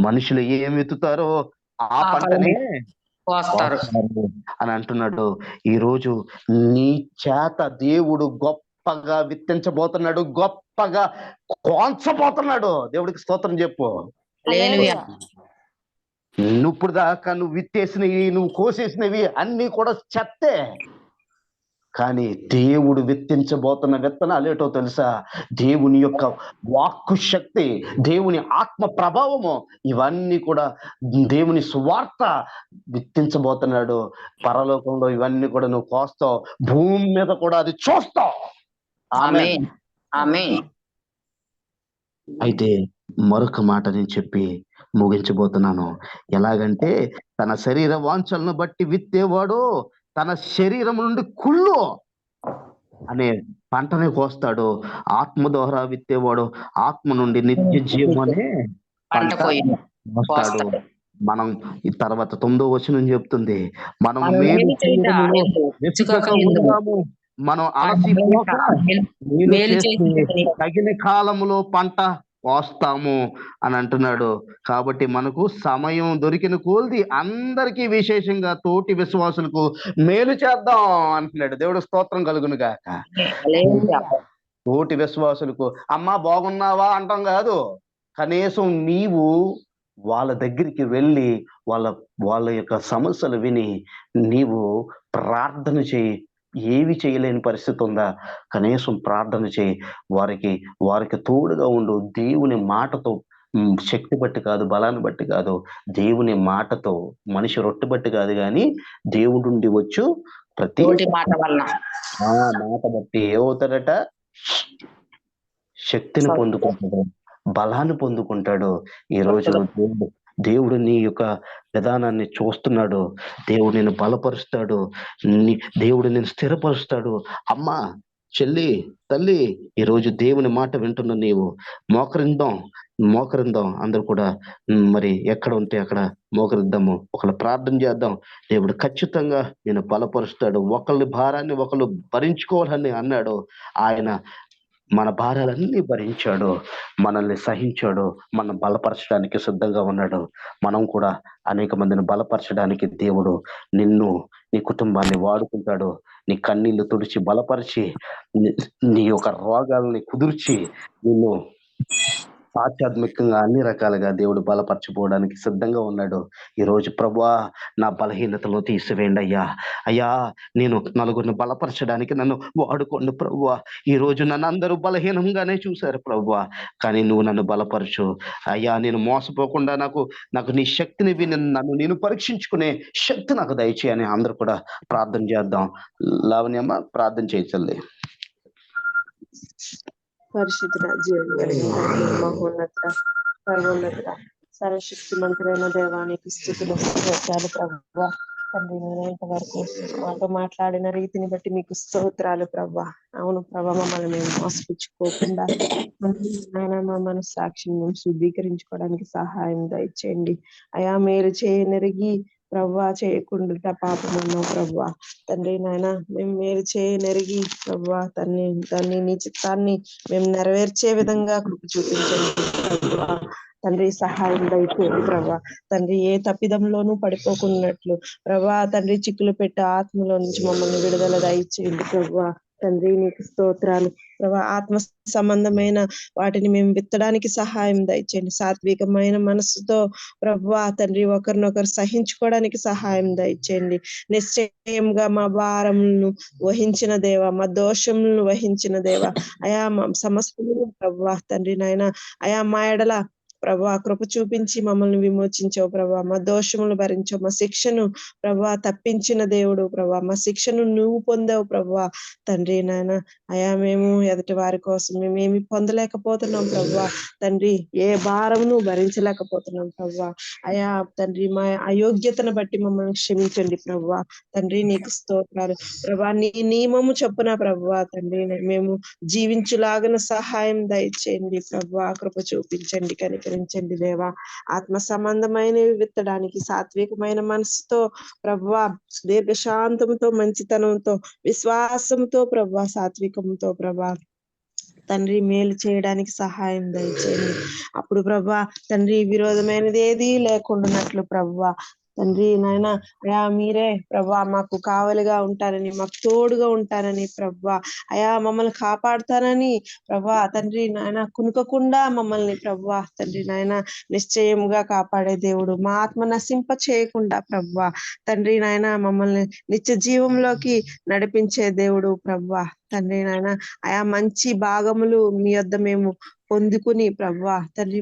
మనుషులు ఏం ఎత్తుతారో ఆ పంటనే అని అంటున్నాడు. ఈరోజు నీ చేత దేవుడు గొప్ప గొప్పగా విత్తించబోతున్నాడు, గొప్పగా కోంచబోతున్నాడు. దేవుడికి స్తోత్రం చెప్పు. హల్లెలూయా. ఇప్పుడు దాకా నువ్వు విత్తేసినవి, నువ్వు కోసేసినవి అన్ని కూడా చెత్తే. కానీ దేవుడు విత్తించబోతున్న విత్తనాలు ఏటో తెలుసా? దేవుని యొక్క వాక్కు శక్తి, దేవుని ఆత్మ ప్రభావము, ఇవన్నీ కూడా దేవుని సువార్త విత్తించబోతున్నాడు. పరలోకంలో ఇవన్నీ కూడా నువ్వు కోస్తావు, భూమి మీద కూడా అది చూస్తావు. ఆమేన్. ఆమేన్. అయితే మరొక మాట నేను చెప్పి ముగించబోతున్నాను. ఎలాగంటే, తన శరీర వాంఛలను బట్టి విత్తేవాడు తన శరీరం నుండి కుళ్ళు అనే పంటని కోస్తాడు. ఆత్మ ద్వారా విత్తేవాడు ఆత్మ నుండి నిత్య జీవం అనే పంట పంట కోస్తాడు. మనం ఈ తర్వాత 9వ వచనం చెప్తుంది, మనం మేలు చేయడములో వెతుకక ఉందాము, మనం అలసిపోక మేలు చేసి తగిన కాలములో పంట కోస్తాము అని అంటున్నాడు. కాబట్టి మనకు సమయం దొరికిన కొలది అందరికీ, విశేషంగా తోటి విశ్వాసులకు మేలు చేద్దాం అంటున్నాడు. దేవుడు స్తోత్రం కలుగును గాక. తోటి విశ్వాసులకు అమ్మా బాగున్నావా అంటాం కాదు, కనీసం నీవు వాళ్ళ దగ్గరికి వెళ్ళి వాళ్ళ యొక్క సమస్యలు విని నీవు ప్రార్థన చేయి. ఏవి చేయలేని పరిస్థితి ఉందా, కనీసం ప్రార్థన చేయి. వారికి తోడుగా ఉండు. దేవుని మాటతో, శక్తి బట్టి కాదు, బలాన్ని బట్టి కాదు, దేవుని మాటతో, మనిషి రొట్టె బట్టి కాదు, కానీ దేవుడి నుండి వచ్చు ప్రతి మాట వల్ల మాట బట్టి ఏమవుతాడట? శక్తిని పొందుకుంటాడు, బలాన్ని పొందుకుంటాడు. ఈ రోజు దేవుడు నీ యొక్క విధానాన్ని చూస్తున్నాడు. దేవుడు నేను బలపరుస్తాడు, దేవుడు నేను స్థిరపరుస్తాడు. అమ్మా, చెల్లి, తల్లి, ఈరోజు దేవుని మాట వింటున్న నీవు మోకరిందాం అందరూ కూడా. మరి ఎక్కడ ఉంటే అక్కడ మోకరిద్దాము, ఒకళ్ళు ప్రార్థన చేద్దాం. దేవుడు ఖచ్చితంగా నేను బలపరుస్తాడు. ఒకళ్ళ భారాన్ని ఒకళ్ళు భరించుకోవాలని అన్నాడు. ఆయన మన భారాలన్నీ భరించాడు, మనల్ని సహించాడు, మనం బలపరచడానికి సిద్ధంగా ఉన్నాడు. మనం కూడా అనేక మందిని బలపరచడానికి దేవుడు నిన్ను, నీ కుటుంబాన్ని వాడుకుంటాడు. నీ కన్నీళ్లు తుడిచి బలపరిచి, నీ యొక్క రోగాలని కుదుర్చి, నిన్ను ఆధ్యాత్మికంగా అన్ని రకాలుగా దేవుడు బలపరచిపోవడానికి సిద్ధంగా ఉన్నాడు. ఈరోజు ప్రభువా, నా బలహీనతలో తీసివేయండి అయ్యా, నేను నలుగురిని బలపరచడానికి నన్ను వాడుకోండి ప్రభువా. ఈరోజు నన్ను అందరూ బలహీనంగానే చూశారు ప్రభువా, కానీ నువ్వు నన్ను బలపరచు అయ్యా. నేను మోసపోకుండా నాకు నీ శక్తిని నన్ను నేను పరీక్షించుకునే శక్తి నాకు దయచేయని అందరూ కూడా ప్రార్థన చేద్దాం. లావణ్యమ్మ, ప్రార్థన చేయచల్లి. పరిశుద్ధ జీవన కలిగిన మహోన్నత సర్వోన్నత సర్వశక్తి మంత్రులైన దేవానికి స్థుతులు స్తోత్రాలు ప్రభువా. తండ్రి, నేను ఇంతవరకు మాతో మాట్లాడిన రీతిని బట్టి మీకు స్తోత్రాలు ప్రభా. అవును ప్రభా, మమ్మల్ని మేము మోసపుచ్చుకోకుండా మా మనస్సాక్షిని మేము శుద్ధీకరించుకోవడానికి సహాయం దయచేయండి అయా. మేలు చేయనెరిగి ప్రవ్వా చేయకుండా పాపం అన్నావు ప్రవ్వా. తండ్రి నాయన, మేము మేలు చేయనెరిగి ప్రవ్వా దాన్ని నీ చిత్తాన్ని మేము నెరవేర్చే విధంగా కృప చూపించండి ప్రవ్వా. తండ్రి, సహాయం దయచేయండి ప్రభా. తండ్రి, ఏ తప్పిదంలోనూ పడిపోకున్నట్లు ప్రభా. తండ్రి, చిక్కులు పెట్టే ఆత్మలో నుంచి మమ్మల్ని విడుదల దయచేయండి ప్రభా. తండ్రి, నీకు స్తోత్రాలు ప్రభా. ఆత్మ సంబంధమైన వాటిని మేము విత్తడానికి సహాయం దయచేయండి. సాత్వికమైన మనసుతో ప్రభా తండ్రి, ఒకరినొకరు సహించుకోవడానికి సహాయం దయచేయండి. నిశ్చయంగా మా భారములను వహించిన దేవ, మా దోషములను వహించిన దేవ అయా, మా సమస్తము ప్రభా తండ్రి నాయన అయా, మా ఎడల ప్రభా కృప చూపించి మమ్మల్ని విమోచించావు ప్రభా. మా దోషములు భరించావు, మా శిక్షను ప్రభా తప్పించిన దేవుడు ప్రభా. మా శిక్షను నువ్వు పొందావు ప్రభా. తండ్రి నాయన అయా, మేము ఎదుటి వారి కోసం మేమేమి పొందలేకపోతున్నాం ప్రభా. తండ్రి, ఏ భారమును భరించలేకపోతున్నాం ప్రభా. అయా తండ్రి, మా అయోగ్యతను బట్టి మమ్మల్ని క్షమించండి ప్రభా. తండ్రి, నీకు స్తోత్రాలు ప్రభా. నీ నియమము చొప్పున ప్రభా తండ్రి మేము జీవించులాగిన సహాయం దయచేయండి ప్రభా. కృప చూపించండి, కనికరించండి దేవా. ఆత్మ సంబంధమైనవి విత్తడానికి సాత్వికమైన మనసుతో ప్రభా, దీర్ఘశాంతంతో, మంచితనంతో, విశ్వాసంతో ప్రభా, సాత్వికంతో ప్రభా తండ్రి మేలు చేయడానికి సహాయం దయచేయండి. అప్పుడు ప్రభా తండ్రి, విరోధమైనది ఏది లేకుండానట్లు ప్రభా తండ్రి నాయన అయా మీరే ప్రభా మాకు కావలిగా ఉంటారని, మాకు తోడుగా ఉంటారని ప్రభా, అయా మమ్మల్ని కాపాడుతారని ప్రభా తండ్రి నాయన, కునుకకుండా మమ్మల్ని ప్రభా తండ్రి నాయన నిశ్చయముగా కాపాడే దేవుడు, మా ఆత్మ నశింప చేయకుండా ప్రభా తండ్రి నాయన మమ్మల్ని నిత్య జీవంలోకి నడిపించే దేవుడు ప్రభా తండ్రి నాయన, ఆయా మంచి భాగములు మీ యొద్ద మేము పొందుకుని ప్రభా తండ్రి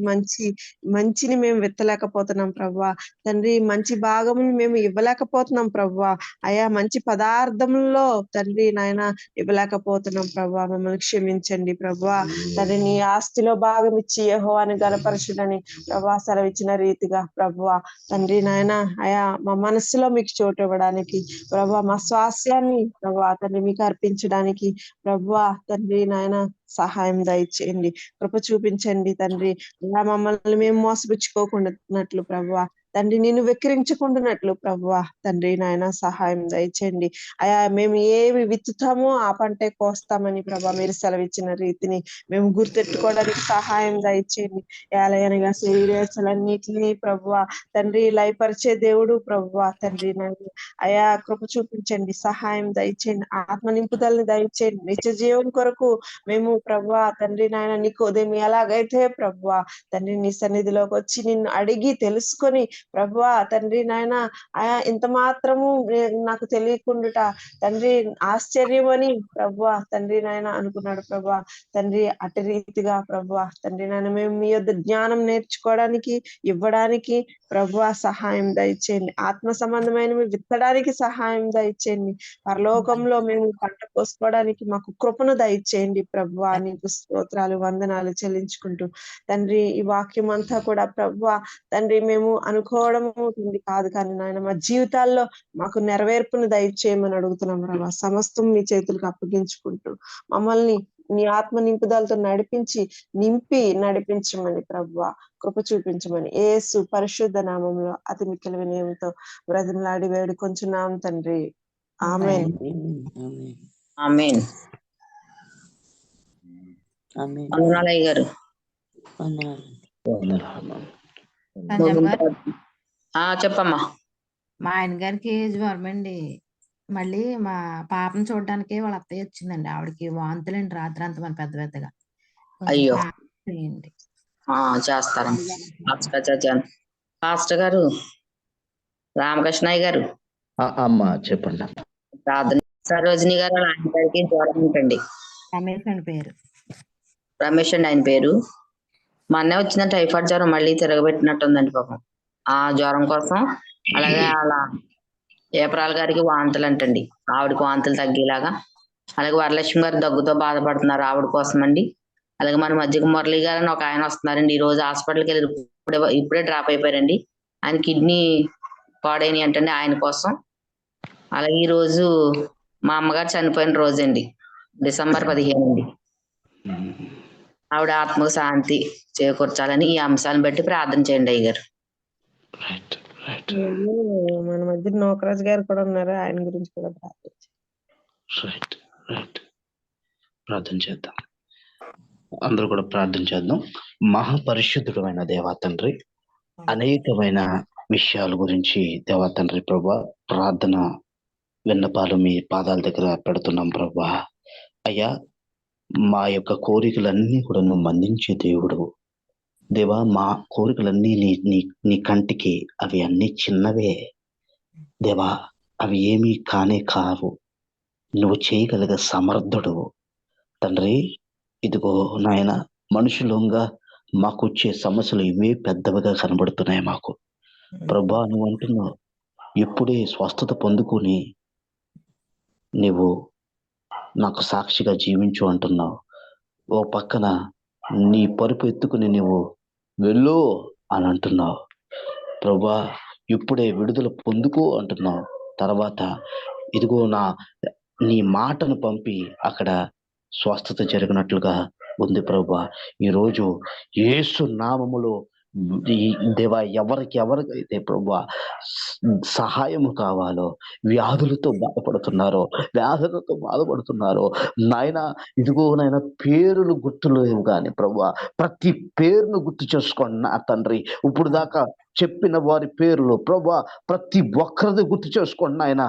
మంచిని మేము విత్తలేకపోతున్నాం ప్రభా తండ్రి, మంచి భాగములు మేము ఇవ్వలేకపోతున్నాం ప్రభా, అయా మంచి పదార్థముల్లో తండ్రి నాయన ఇవ్వలేకపోతున్నాం ప్రభా, మమ్మల్ని క్షమించండి ప్రభా తండ్రి. నీ ఆస్తిలో భాగం ఇచ్చి యెహోవాని గణపరచుడని ప్రభా సెలవిచ్చిన రీతిగా ప్రభా తండ్రి నాయన, అయా మా మనస్సులో మీకు చోటు ఇవ్వడానికి ప్రభా, మా స్వాస్యాన్ని ప్రభా తండ్రి మీకు అర్పించడానికి ప్రభా తండ్రి నాయన సహాయం దయచేయండి, కృప చూపించండి తండ్రి. అలా మమ్మల్ని మేము మోసపుచ్చుకోకుండానట్లు ప్రభా తండ్రి, నిన్ను వెక్కిరించకుండానట్లు ప్రభా తండ్రి నాయన సహాయం దయచేయండి. అయా మేము ఏమి విత్తుతామో ఆ పంటే కోస్తామని ప్రభా మీరు సెలవిచ్చిన రీతిని మేము గుర్తెట్టుకోవడానికి సహాయం దయచేయండి. ఏలయనగా శరీరేచ్చలన్నిటినీ ప్రభా తండ్రి లయపరిచే దేవుడు ప్రభా తండ్రి నాయన, అయా కృప చూపించండి, సహాయం దయచేయండి, ఆత్మ నింపుదలని దయచేయండి. నిత్య జీవం కొరకు మేము ప్రభా తండ్రి నాయన నీకు ఉదయం ఎలాగైతే ప్రభా తండ్రి నీ సన్నిధిలోకి వచ్చి నిన్ను అడిగి తెలుసుకొని ప్రభా తండ్రి నాయన, ఆయా ఇంత మాత్రము నాకు తెలియకుండా తండ్రి ఆశ్చర్యమని ప్రభా తండ్రి నాయన అనుకున్నాడు ప్రభా తండ్రి. అటు రీతిగా ప్రభా తండ్రి నాయన మేము మీ యొద్ద జ్ఞానం నేర్చుకోవడానికి ఇవ్వడానికి ప్రభా సహాయం దయచేయండి, ఆత్మ సంబంధమైనవి విత్తడానికి సహాయం దయచేయండి, పరలోకంలో మేము పంట కోసుకోవడానికి మాకు కృపను దయచేయండి ప్రభా. నీకు స్తోత్రాలు వందనాలు చెల్లించుకుంటూ తండ్రి, ఈ వాక్యం అంతా కూడా ప్రభా తండ్రి మేము అనుకోవడము కాదు కానీ నాయన మా జీవితాల్లో మాకు నెరవేర్పును దయచేయమని అడుగుతున్నాం ప్రభా. సమస్తం మీ చేతులకు అప్పగించుకుంటూ మమ్మల్ని నీ ఆత్మ నింపుదలతో నింపి నడిపించమని ప్రభా కృప చూపించమని యేసు పరిశుద్ధ నామంలో అతి మిక్కిలి వినయంతో బ్రతిమలాడి వేడుకొంచున్నాం తండ్రి, ఆమేన్. ఆమేన్. వందనాలయ్య గారు. చెప్పమ్మా. మా ఆయన గారికి జ్వరం అండి. మళ్ళీ మా పాపను చూడడానికి వాళ్ళ అత్తయ్య వచ్చిందండి. ఆవిడకి వాంతులండి రాత్రి అంతా మన పెద్ద పెద్దగా. అయ్యో చేయండి. చేస్తారమ్మా. పాస్టర్ గారు రామకృష్ణయ్య గారు అమ్మా చెప్పండి. ప్రార్థన. సరోజిని గారు ఆయన గారికి జ్వరం ఉంటుంది. రమేష్ అని పేరు. రమేష్ అండి ఆయన పేరు. మొన్నే వచ్చిన టైఫాయిడ్ జ్వరం మళ్ళీ తిరగబెట్టినట్టుందండి పాపం. ఆ జ్వరం కోసం అలాగే అలా ఏప్రాల్ గారికి వాంతులు అంటండి, ఆవిడకి వాంతులు తగ్గేలాగా. అలాగే వరలక్ష్మి గారు దగ్గుతో బాధపడుతున్నారు, ఆవిడ కోసం అండి. అలాగే మన మధ్యకు మురళి గారు అని ఒక ఆయన వస్తున్నారండి, ఈ రోజు హాస్పిటల్కి వెళ్ళి ఇప్పుడే డ్రాప్ అయిపోయారండి. ఆయన కిడ్నీ పాడైనవి అంటండి, ఆయన కోసం. అలాగే ఈ రోజు మా అమ్మగారు చనిపోయిన రోజండి, డిసెంబర్ 15 అండి. ఆవిడ ఆత్మకు శాంతి చేకూర్చాలని ఈ అంశాలను బట్టి ప్రార్థన చేయండి అయ్య గారు. మన మధ్య నోకరాజు గారు కూడా ఉన్నారు, ఆయన గురించి కూడా ప్రార్థన చేద్దాం. అందరూ కూడా ప్రార్థన చేద్దాం. మహాపరిశుద్ధుడు అయిన దేవా తండ్రి, అనేకమైన విషయాల గురించి దేవా తండ్రి ప్రభా ప్రార్థన విన్నపాలు మీ పాదాల దగ్గర పెడుతున్నాం ప్రభా. అయ్యా మా యొక్క కోరికలన్నీ కూడా నువ్వు మన్నించే దేవుడు దేవా. మా కోరికలన్నీ నీ కంటికి అవి అన్ని చిన్నవే దేవా, అవి ఏమీ కానే కావు. నువ్వు చేయగలిగే సమర్థుడు తండ్రి. ఇదిగో నాయన, మనుషులంగా మాకు వచ్చే సమస్యలు ఇవే పెద్దవిగా కనబడుతున్నాయి మాకు ప్రభా. నువ్వు అంటున్నావు ఇప్పుడే స్వస్థత పొందుకుని నువ్వు నాకు సాక్షిగా జీవించు అంటున్నావు. ఓ పక్కన నీ పరుపు ఎత్తుకుని నువ్వు వెళ్ళు అని అంటున్నావు ప్రభా. ఇప్పుడే విడుదల పొందుకో అంటున్నావు. తర్వాత ఇదిగో నీ మాటను పంపి అక్కడ స్వస్థత జరిగినట్లుగా ఉంది ప్రభా. ఈరోజు యేసు నామములో దేవా ఎవరికైతే ప్రభా సహాయము కావాలో, వ్యాధులతో బాధపడుతున్నారో నాయన, ఇదిగో నాయన పేరులు గుర్తులేవు కానీ ప్రభా ప్రతి పేరును గుర్తు చేసుకోండి నా తండ్రి. ఇప్పుడు దాకా చెప్పిన వారి పేర్లు ప్రభా ప్రతి ఒక్కరిది గుర్తు చేసుకోండి ఆయన.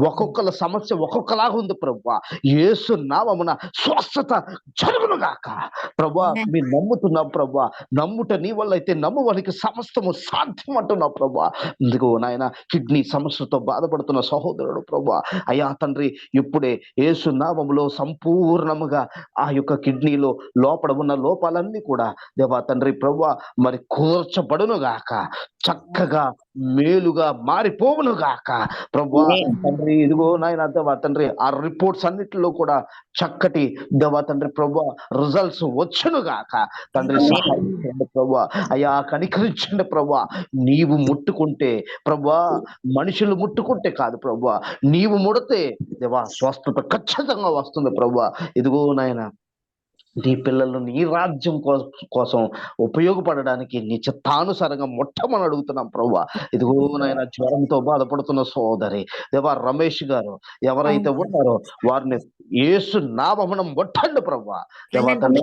ఒక్కొక్కల సమస్య ఒక్కొక్కలాగా ఉంది ప్రభా. యేసు నామమున స్వస్థత జరుగును గాక ప్రభా. మీరు నమ్ముతున్నాం ప్రభా. నమ్ముట నీ వల్ల అయితే నమ్మువానికి సమస్తము సాధ్యం అంటున్నావు ప్రభా. ఇందుకు నాయన కిడ్నీ సమస్యతో బాధపడుతున్న సహోదరుడు ప్రభా, అయ్యా తండ్రి ఇప్పుడే యేసు నామములో సంపూర్ణముగా ఆ యొక్క కిడ్నీలో లోపల ఉన్న లోపాలన్నీ కూడా దేవా తండ్రి ప్రభా మరి కూర్చబడును గాక, చక్కగా మేలుగా మారిపోవును గాక ప్రభా. తండ్రి ఇదిగో నాయన దేవా తండ్రి ఆ రిపోర్ట్స్ అన్నిటిలో కూడా చక్కటి దేవా తండ్రి ప్రభా రిజల్ట్స్ వచ్చును గాక తండ్రి. సహాయం చేయండి ప్రభా. అయ్యా కనికరించండి ప్రభా. నీవు ముట్టుకుంటే ప్రభా, మనుషులు ముట్టుకుంటే కాదు ప్రభా, నీవు ముడితే దేవా స్వస్థత ఖచ్చితంగా వస్తుంది ప్రభా. ఇదిగో నాయన నీ పిల్లలు నీ రాజ్యం కోసం ఉపయోగపడడానికి నీ చిత్తానుసారంగా మొట్టమని అడుగుతున్నాం ప్రభా. ఇదిగో నాయన జ్వరంతో బాధపడుతున్న సోదరి దేవా రమేష్ గారు ఎవరైతే ఉన్నారో వారిని యేసు నామమున ముట్టండి ప్రభా. దేవా తండ్రి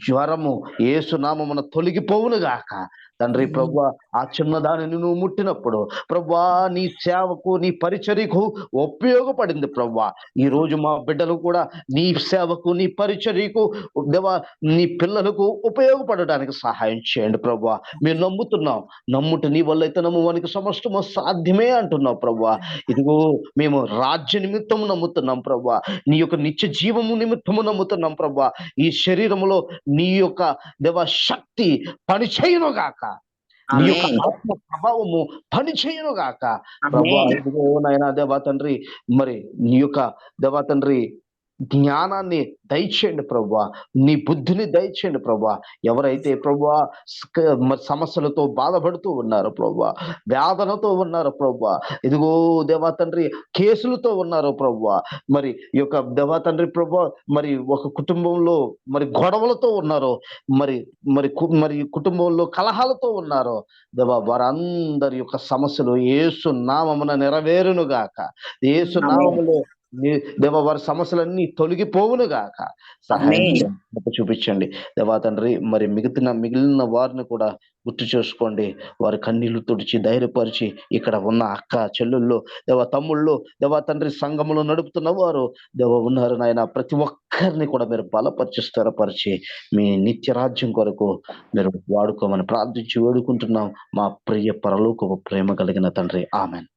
జ్వరము యేసు నామమున తొలగిపోవును గాక తండ్రి ప్రభా. ఆ చిన్నదానిని నువ్వు ముట్టినప్పుడు ప్రభా నీ సేవకు నీ పరిచర్యకు ఉపయోగపడింది ప్రభా. ఈ రోజు మా బిడ్డలు కూడా నీ సేవకు నీ పరిచర్యకు దేవా నీ పిల్లలకు ఉపయోగపడడానికి సహాయం చేయండి ప్రభా. మేము నమ్ముతున్నాం. నమ్ముట నీ వల్ల అయితే నమ్మువానికి సమస్తము సాధ్యమే అంటున్నావు ప్రభా. ఇదిగో మేము రాజ్య నిమిత్తము నమ్ముతున్నాం ప్రభా. నీ యొక్క నిత్య జీవము నిమిత్తము నమ్ముతున్నాం ప్రభా. ఈ శరీరములో నీ యొక్క దేవ శక్తి పనిచేయును గాక, నీ యొక్క ఆత్మ ప్రభావము పనిచేయును గాక ప్రభా. ఇదిగో నాయనా దేవా తండ్రి మరి నీ యొక్క దేవా తండ్రి జ్ఞానాన్ని దయచేయండి ప్రభా. నీ బుద్ధిని దయచేయండి ప్రభా. ఎవరైతే ప్రభా సమస్యలతో బాధపడుతూ ఉన్నారో ప్రభా, వేదనతో ఉన్నారో ప్రభా, ఇదిగో దేవా తండ్రి కేసులతో ఉన్నారో ప్రభా, మరి ఈ యొక్క దేవా తండ్రి ప్రభా మరి ఒక కుటుంబంలో మరి గొడవలతో ఉన్నారో, మరి మరి మరి కుటుంబంలో కలహాలతో ఉన్నారో దేవా, వారందరి యొక్క సమస్యలు యేసు నామమున నెరవేరును గాక. యేసు నామములో దేవా వారి సమస్యలన్నీ తొలగిపోవును గాక. సహాయం చూపించండి దేవా తండ్రి. మరి మిగిలిన వారిని కూడా గుర్తు చేసుకోండి. వారి కన్నీళ్లు తుడిచి ధైర్యపరిచి ఇక్కడ ఉన్న అక్క చెల్లెళ్ళు దేవా తమ్ముళ్ళు దేవా తండ్రి సంఘములు నడుపుతున్న వారు దేవా ఉన్నారు నాయన. ప్రతి ఒక్కరిని కూడా మీరు బలపరిచి స్థిరపరిచి మీ నిత్య రాజ్యం కొరకు మీరు వాడుకోమని ప్రార్థించి వేడుకుంటున్నాం మా ప్రియ పరలోకపు ప్రేమ కలిగిన తండ్రి. ఆమెన్.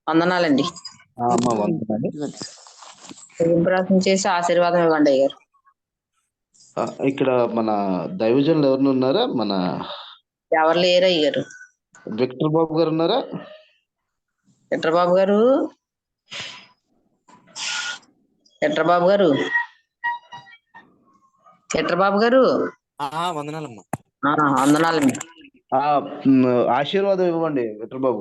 వందనాలండి. ప్రార్థన చేసి ఆశీర్వాదం ఇవ్వండి అయ్యారు. ఇక్కడ మన దైవజనులు ఎవరిని ఉన్నారా? మన ఎవరు లేరు అయ్యారు. విక్టర్ బాబు గారు ఉన్నారా? విక్టర్ బాబు గారు, విక్టర్ బాబు గారు, విక్టర్ బాబు గారు వందనాలమ్మా. వందనాలండి. ఆశీర్వాదం ఇవ్వండి విక్టర్ బాబు.